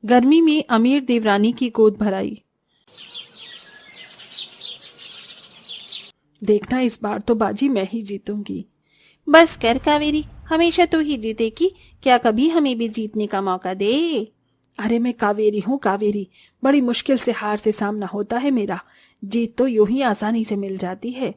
गर्मी में अमीर देवरानी की गोद भराई। देखना इस बार तो बाजी मैं ही जीतूंगी। बस कर कावेरी, हमेशा तो ही जीतेगी, क्या कभी हमें भी जीतने का मौका दे। अरे मैं कावेरी हूँ कावेरी, बड़ी मुश्किल से हार से सामना होता है मेरा, जीत तो यूं ही आसानी से मिल जाती है।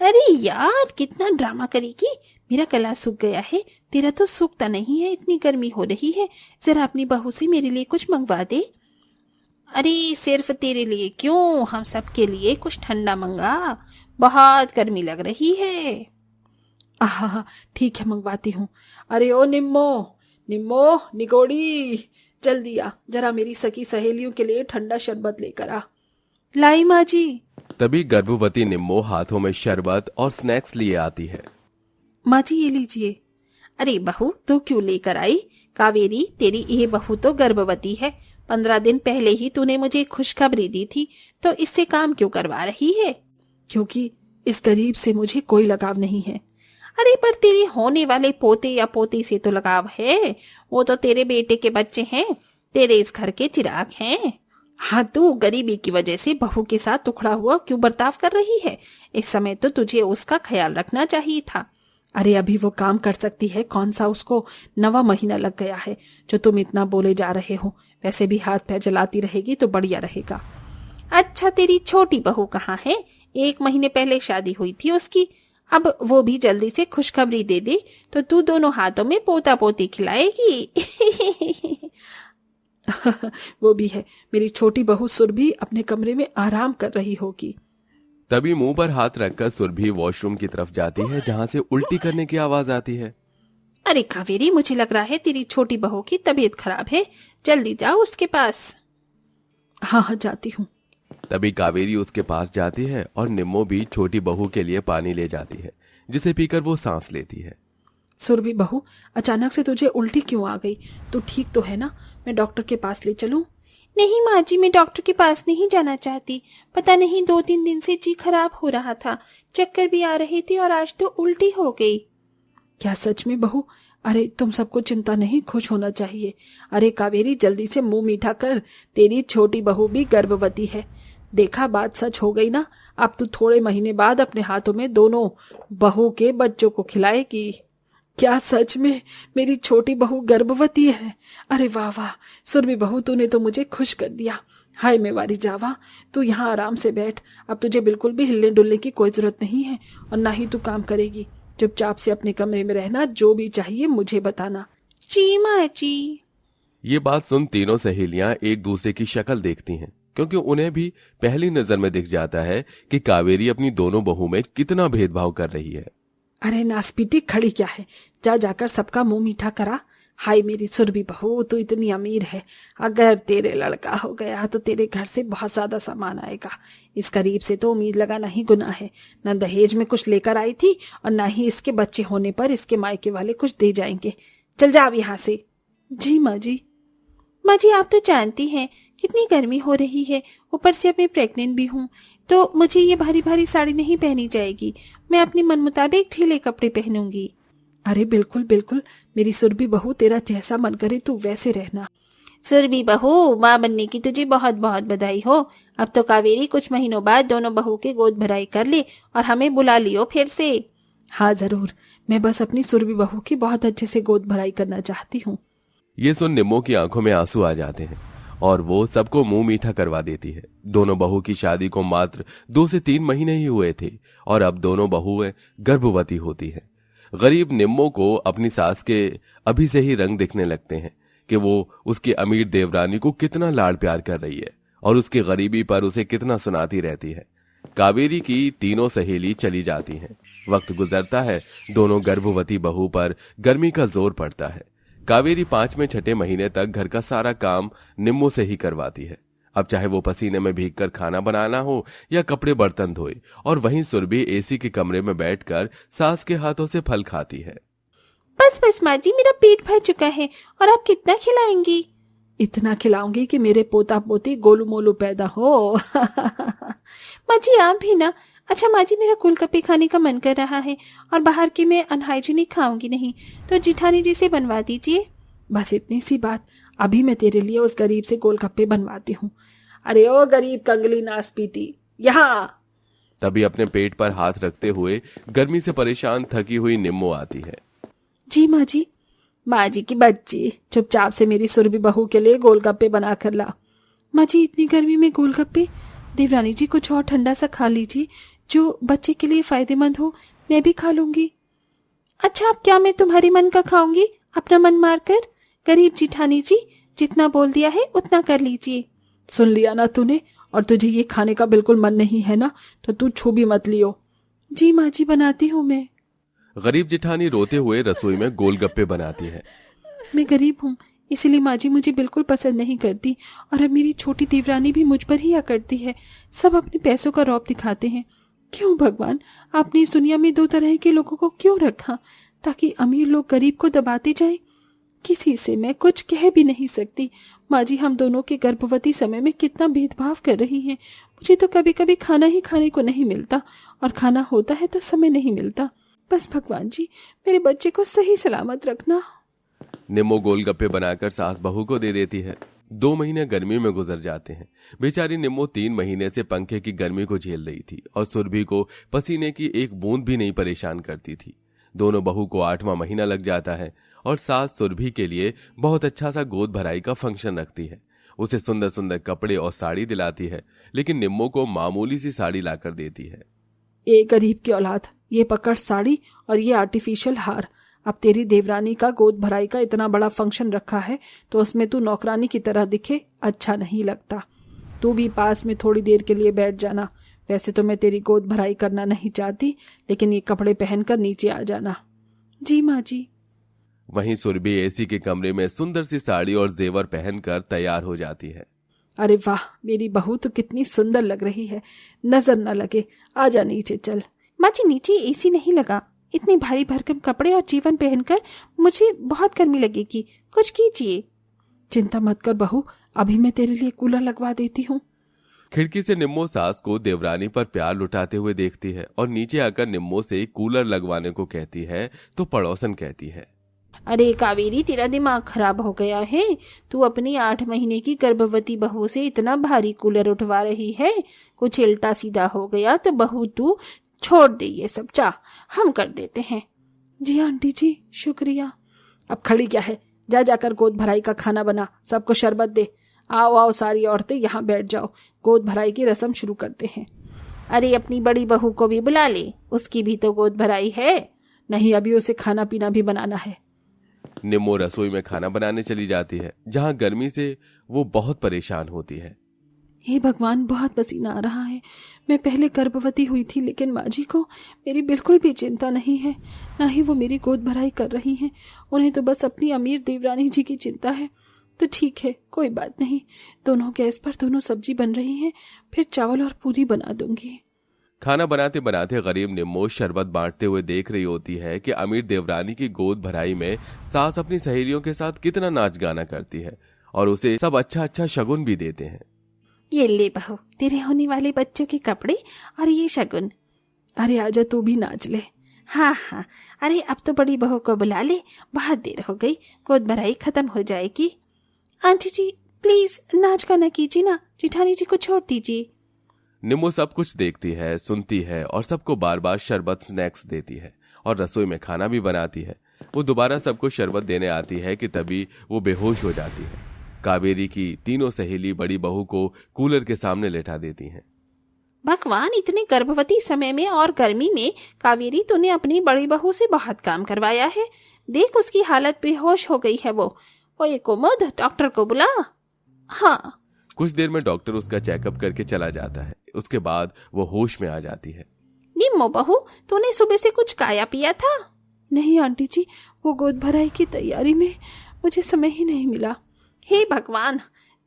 अरे यार कितना ड्रामा करेगी, मेरा गला सूख गया है, तेरा तो सूखता नहीं है, इतनी गर्मी हो रही है, जरा अपनी बहू से मेरे लिए कुछ मंगवा दे। अरे सिर्फ तेरे लिए क्यों, हम सब के लिए कुछ ठंडा मंगा, बहुत गर्मी लग रही है। आहा, ठीक है मंगवाती हूँ। अरे ओ निम्मो, निम्मो निगोड़ी, जल्दी आ, जरा मेरी सखी सहेलियों के लिए ठंडा शरबत लेकर आ। लाई माँ जी। तभी गर्भवती निम्मो हाथों में शरबत और स्नैक्स लिए आती है। माँ जी ये लीजिए। अरे बहू तू क्यों लेकर आई, कावेरी तेरी ये बहू तो गर्भवती है, 15 दिन पहले ही तूने मुझे खुशखबरी दी थी, तो इससे काम क्यों करवा रही है। क्योंकि इस गरीब से मुझे कोई लगाव नहीं है। अरे पर तेरे होने वाले पोते या पोती से तो लगाव है, वो तो तेरे बेटे के बच्चे हैं, तेरे इस घर के चिराग हैं। हाँ तू गरीबी की वजह से बहू के साथ उखड़ा हुआ क्यों बर्ताव कर रही है, इस समय तो तुझे उसका ख्याल रखना चाहिए था। अरे अभी वो काम कर सकती है, कौन सा उसको 9वां महीना लग गया है जो तुम इतना बोले जा रहे हो, वैसे भी हाथ पैर जलाती रहेगी तो बढ़िया रहेगा। अच्छा तेरी छोटी बहू कहाँ है, 1 महीने पहले शादी हुई थी उसकी, अब वो भी जल्दी से खुशखबरी दे दे तो तू दोनों हाथों में पोता पोती खिलाएगी। वो भी है, मेरी छोटी बहू सुरभि अपने कमरे में आराम कर रही होगी। तभी मुंह पर हाथ रखकर सुरभि वॉशरूम की तरफ जाती है, जहां से उल्टी करने की आवाज आती है। अरे कावेरी मुझे लग रहा है तेरी छोटी बहू की तबीयत खराब है, जल्दी जाओ उसके पास। हाँ हाँ जाती हूँ। तभी कावेरी उसके पास जाती है और निम्मो भी छोटी बहू के लिए पानी ले जाती है, जिसे पीकर वो सांस लेती है। सुरभि बहू, अचानक से तुझे उल्टी क्यों आ गई, तू ठीक तो है ना, मैं डॉक्टर के पास ले चलूं? नहीं माँ जी मैं डॉक्टर के पास नहीं जाना चाहती, पता नहीं 2-3 दिन से जी खराब हो रहा था, चक्कर भी आ रही थी और आज तो उल्टी हो गई। क्या सच में बहू? अरे तुम सबको चिंता नहीं, खुश होना चाहिए। अरे कावेरी जल्दी से मुंह मीठा कर, तेरी छोटी बहू भी गर्भवती है। देखा बात सच हो गई ना, अब तू थोड़े महीने बाद अपने हाथों में दोनों बहू के बच्चों को खिलाएगी। क्या सच में मेरी छोटी बहू गर्भवती है? अरे वाह वाह सुरभि बहू, तूने तो मुझे खुश कर दिया। हाय मेवारी जावा, तू यहाँ आराम से बैठ, अब तुझे बिल्कुल भी हिलने डुलने की कोई जरूरत नहीं है और ना ही तू काम करेगी। चुपचाप से अपने कमरे में रहना, जो भी चाहिए मुझे बताना। जी माँ जी। ये बात सुन तीनों सहेलियां एक दूसरे की शक्ल देखती हैं, क्योंकि उन्हें भी पहली नजर में दिख जाता है कि कावेरी अपनी दोनों बहू में कितना भेदभाव कर रही है। अरे नासपीटी खड़ी क्या है, जा जाकर सबका मुंह मीठा करा। हाय मेरी सुरभि बहू, तू इतनी अमीर है, अगर तेरे लड़का हो गया तो तेरे घर से बहुत ज्यादा सामान आएगा। इस गरीब से तो उम्मीद लगाना ही गुनाह है, न दहेज में कुछ लेकर आई थी और न ही इसके बच्चे होने पर इसके मायके वाले कुछ दे जाएंगे। चल जा अब यहाँ से। जी माँ जी। माँ जी आप तो जानती हैं कितनी गर्मी हो रही है, ऊपर से अब मैं प्रेग्नेंट भी हूँ, तो मुझे ये भारी भारी साड़ी नहीं पहनी जाएगी, मैं अपनी मन मुताबिक ढीले कपड़े पहनूंगी। अरे बिल्कुल बिल्कुल मेरी सुरभि बहू, तेरा जैसा मन करे तू वैसे रहना। सुरभि बहू, माँ बनने की तुझे बहुत बहुत बधाई हो। अब तो कावेरी कुछ महीनों बाद दोनों बहू के गोद भराई कर ले और हमें बुला लियो फिर से। हाँ जरूर, मैं बस अपनी सुरभि बहू की बहुत अच्छे से गोद भराई करना चाहती हूँ। ये सुन निम्मो की आंखों में आंसू आ जाते हैं और वो सबको मुंह मीठा करवा देती है। दोनों बहू की शादी को मात्र 2 से 3 महीने ही हुए थे और अब दोनों बहुएं गर्भवती होती हैं। गरीब निम्मो को अपनी सास के अभी से ही रंग दिखने लगते हैं कि वो उसकी अमीर देवरानी को कितना लाड़ प्यार कर रही है और उसकी गरीबी पर उसे कितना सुनाती रहती है। कावेरी की तीनों सहेली चली जाती हैं। वक्त गुजरता है, दोनों गर्भवती बहू पर गर्मी का जोर पड़ता है। कावेरी 5वें 6ठे महीने तक घर का सारा काम निम्मो से ही करवाती है। अब चाहे वो पसीने में भीगकर खाना बनाना हो या कपड़े बर्तन धोए, और वहीं सुरभि एसी के कमरे में बैठकर सास के हाथों से फल खाती है। बस बस माँ जी मेरा पेट भर चुका है, और आप कितना खिलाएंगी? इतना खिलाऊंगी कि मेरे पोता पोती गोलू मोलू पैदा हो। माँ जी आप भी ना। अच्छा माँ जी मेरा गोलगप्पे खाने का मन कर रहा है और बाहर के मैं अनहाइजीनिक खाऊंगी नहीं, तो जिठानी जी से बनवा दीजिए। बस इतनी सी बात, अभी मैं तेरे लिए उस गरीब से गोलगप्पे बनवाती हूँ। अरे ओ गरीब कंगली नासपीती, यहाँ। तभी अपने पेट पर हाथ रखते हुए गर्मी से परेशान थकी हुई निम्मो आती है। जी माँ जी। माँ जी की बच्ची, चुपचाप से मेरी सुरभि बहू के लिए गोलगप्पे बना कर ला। माँ जी, इतनी गर्मी में गोलगप्पे? देवरानी जी, कुछ और ठंडा सा खा लीजिए जो बच्चे के लिए फायदेमंद हो, मैं भी खा लूंगी। अच्छा, अब क्या मैं तुम्हारी मन का खाऊंगी, अपना मन मारकर? गरीब जिठानी जी, जितना बोल दिया है उतना कर लीजिए। सुन लिया ना तूने? और तुझे ये खाने का बिल्कुल मन नहीं है ना, तो तू छू भी मत लियो। जी माँ जी, बनाती हूँ मैं। गरीब जिठानी रोते हुए रसोई में गोलगप्पे बनाती है। मैं गरीब हूँ, इसलिए माँ जी मुझे बिल्कुल पसंद नहीं करती, और अब मेरी छोटी देवरानी भी मुझ पर ही आ करती है। सब अपने पैसों का रौब दिखाते हैं। क्यों भगवान, आपने इस दुनिया में दो तरह के लोगों को क्यों रखा, ताकि अमीर लोग गरीब को दबाते जाएं? किसी से मैं कुछ कह भी नहीं सकती। माँ जी, हम दोनों के गर्भवती समय में कितना भेदभाव कर रही हैं। मुझे तो कभी कभी खाना ही खाने को नहीं मिलता, और खाना होता है तो समय नहीं मिलता। बस भगवान जी, मेरे बच्चे को सही सलामत रखना। निम्मो गोलगप्पे बनाकर सास बहू को दे देती है। 2 महीने गर्मी में गुजर जाते हैं। बेचारी निम्मो 3 महीने से पंखे की गर्मी को झेल रही थी और सुरभि को पसीने की एक बूंद भी नहीं परेशान करती थी। दोनों बहू को 8वां महीना लग जाता है और सास सुरभि के लिए बहुत अच्छा सा गोद भराई का फंक्शन रखती है। उसे सुंदर सुंदर कपड़े और साड़ी दिलाती है, लेकिन निम्मो को मामूली सी साड़ी लाकर देती है। ए गरीब की औलाद, ये पकड़ साड़ी और ये आर्टिफिशियल हार। अब तेरी देवरानी का गोद भराई का इतना बड़ा फंक्शन रखा है तो उसमें तू नौकरानी की तरह दिखे, अच्छा नहीं लगता। तू भी पास में थोड़ी देर के लिए बैठ जाना। वैसे तो मैं तेरी गोद भराई करना नहीं चाहती, लेकिन ये कपड़े पहनकर नीचे आ जाना। जी माँ जी। वहीं सुरभि एसी के कमरे में सुंदर सी साड़ी और जेवर पहनकर तैयार हो जाती है। अरे वाह, मेरी बहू तो कितनी सुंदर लग रही है, नजर न लगे। आजा नीचे चल। माँ जी, नीचे एसी नहीं लगा। इतनी भारी भरकम कपड़े और जीवन पहनकर मुझे बहुत गर्मी लगेगी, कुछ कीजिए। चिंता मत कर बहू, अभी मैं तेरे लिए कूलर लगवा देती हूँ। खिड़की से निम्मो सास को देवरानी पर प्यार लुटाते हुए देखती है और नीचे आकर निम्मो से कूलर लगवाने को कहती है तो पड़ोसन कहती है, अरे कावेरी, तेरा दिमाग खराब हो गया है। तू अपनी 8 महीने की गर्भवती बहू से इतना भारी कूलर उठवा रही है, कुछ उल्टा सीधा हो गया तो बहू तू छोड़ दे, ये सब चाह हम कर देते हैं। जी आंटी जी, शुक्रिया। अब खड़ी क्या है, जा जाकर गोद भराई का खाना बना, सबको शरबत दे। आओ आओ सारी औरतें यहाँ बैठ जाओ, गोद भराई की रस्म शुरू करते हैं। अरे अपनी बड़ी बहू को भी बुला ले, उसकी भी तो गोद भराई है। नहीं, अभी उसे खाना पीना भी बनाना है। निम्मो रसोई में खाना बनाने चली जाती है, जहां गर्मी से वो बहुत परेशान होती है। हे भगवान, बहुत पसीना आ रहा है। मैं पहले गर्भवती हुई थी, लेकिन माँ जी को मेरी बिल्कुल भी चिंता नहीं है, ना ही वो मेरी गोद भराई कर रही हैं। उन्हें तो बस अपनी अमीर देवरानी जी की चिंता है। तो ठीक है, कोई बात नहीं। दोनों गैस पर दोनों सब्जी बन रही हैं, फिर चावल और पूरी बना दूंगी। खाना बनाते बनाते गरीब निम्मो शरबत बांटते हुए देख रही होती है कि अमीर देवरानी की गोद भराई में सास अपनी सहेलियों के साथ कितना नाच गाना करती है और उसे सब अच्छा अच्छा शगुन भी देते हैं। ये ले बहू, तेरे होने वाले बच्चों के कपड़े और ये शगुन। अरे आजा, तू भी नाच ले। हाँ हाँ, अरे अब तो बड़ी बहू को बुला ले, बहुत देर हो गई, गोद भराई खत्म हो जाएगी। आंटी जी प्लीज नाच गाना कीजिए ना, जिठानी जी को छोड़ दीजिए। निम्मो सब कुछ देखती है, सुनती है और सबको बार बार शरबत स्नैक्स देती है और रसोई में खाना भी बनाती है। वो दोबारा सबको शरबत देने आती है कि तभी वो बेहोश हो जाती है। कावेरी की तीनों सहेली बड़ी बहू को कूलर के सामने लेटा देती हैं। भगवान, इतने गर्भवती समय में और गर्मी में कावेरी, तूने अपनी बड़ी बहू से बहुत काम करवाया है। देख उसकी हालत बेहोश हो गई है। वो ओए कुमुद, डॉक्टर को बुला। हाँ। कुछ देर में डॉक्टर उसका चेकअप करके चला जाता है। उसके बाद वो होश में आ जाती है। निम्मो बहू, तूने सुबह से कुछ खाया पिया था? नहीं आंटी जी, वो गोद भराई की तैयारी में मुझे समय ही नहीं मिला। हे भगवान,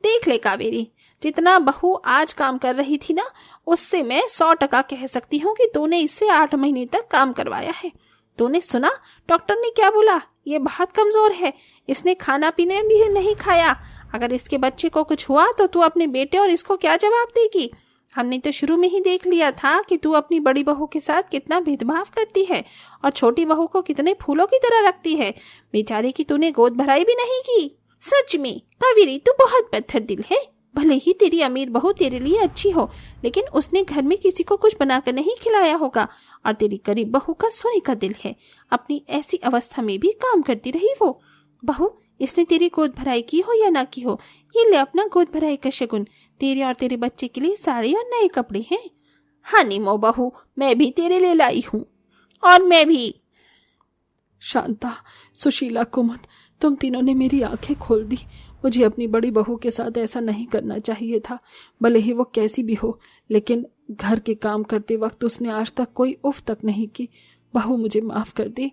देख ले कावेरी, जितना बहू आज काम कर रही थी ना, उससे मैं 100% कह सकती हूँ कि तूने इससे 8 महीने तक काम करवाया है। तूने सुना डॉक्टर ने क्या बोला? ये बहुत कमजोर है, इसने खाना पीने भी नहीं खाया। अगर इसके बच्चे को कुछ हुआ तो तू अपने बेटे और इसको क्या जवाब देगी? हमने तो शुरू में ही देख लिया था कि तू अपनी बड़ी बहू के साथ कितना भेदभाव करती है और छोटी बहू को कितने फूलों की तरह रखती है। बेचारे की तूने गोद भराई भी नहीं की। सच में कावेरी तू बहुत पत्थर दिल है। भले ही तेरी अमीर बहू तेरे लिए अच्छी हो, लेकिन उसने घर में किसी को कुछ बनाकर नहीं खिलाया होगा। और तेरी गरीब बहू का सोने का दिल है, अपनी ऐसी अवस्था में भी काम करती रही वो। बहू, इसने तेरी गोद भराई की हो या ना की हो, ये ले अपना गोद भराई का शगुन। तेरे और तेरे बच्चे के लिए साड़ी और नए कपड़े हैं। हाँ निमो बहू, मैं भी तेरे लिए लाई हूँ। और मैं भी। शांता, सुशीला, कुमुद, तुम तीनों ने मेरी आंखें खोल दी। मुझे अपनी बड़ी बहू के साथ ऐसा नहीं करना चाहिए था। भले ही वो कैसी भी हो, लेकिन घर के काम करते वक्त उसने आज तक कोई उफ तक नहीं की। बहू, मुझे माफ कर दे।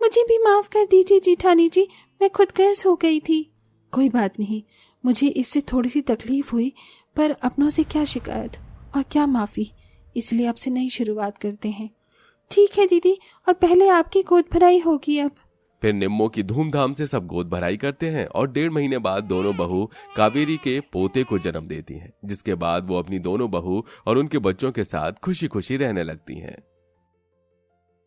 मुझे भी माफ कर दीजिए जेठानी जी, मैं खुद गर्ज हो गई थी। कोई बात नहीं, मुझे इससे थोड़ी सी तकलीफ हुई, पर अपनों से क्या शिकायत और क्या माफी। इसलिए अब से नई शुरुआत करते हैं। ठीक है दीदी, और पहले आपकी गोद भराई होगी अब। फिर निम्मो की धूमधाम से सब गोद भराई करते हैं और 1.5 महीने बाद दोनों बहू कावेरी के पोते को जन्म देती हैं, जिसके बाद वो अपनी दोनों बहू और उनके बच्चों के साथ खुशी खुशी रहने लगती हैं।